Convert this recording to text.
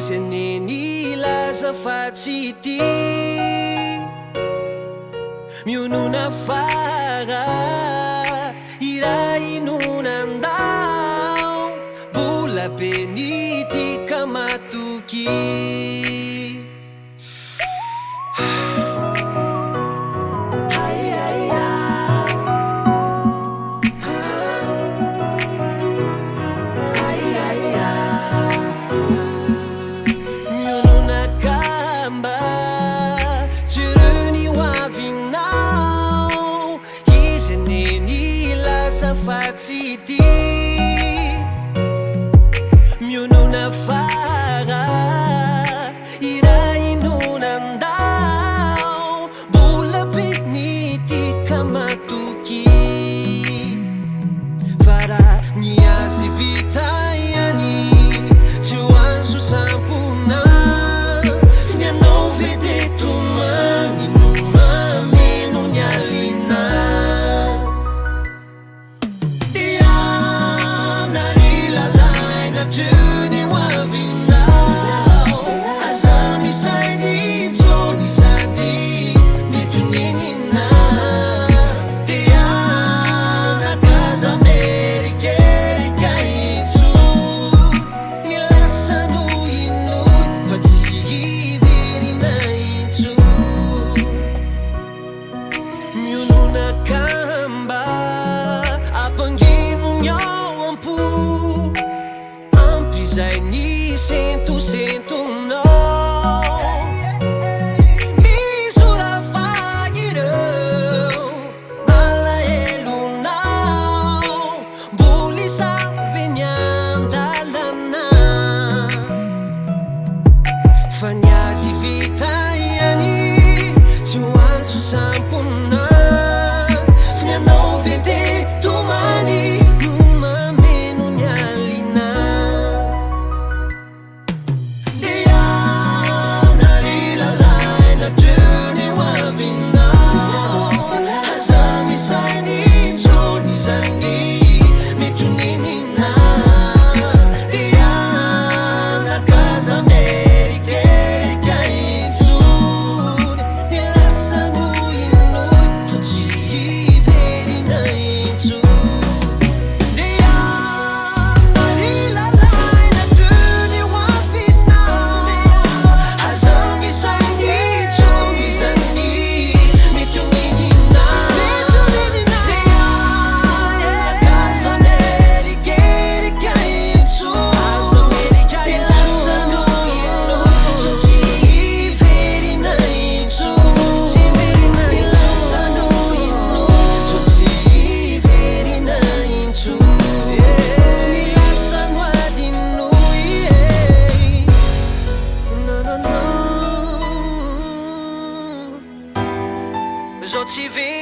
Izeneny laza fa tsy ty mionona fara Hiran'i Ny Arosy bola be ny tika matoky City mionona fara Hiran'i Ny Arosy bola be ny tika matoky fara ny azy vita ihany tsy ho azo sampona fianao vedeto mani no mameno ny alina Fanyazi vita ihany tsy ho azo sampona fianao vedeto mani no mameno ny alina dia nary lalaina treo ny ho avinao aza misainy tsony zany mitonenina dia nakaza Zo ci vedi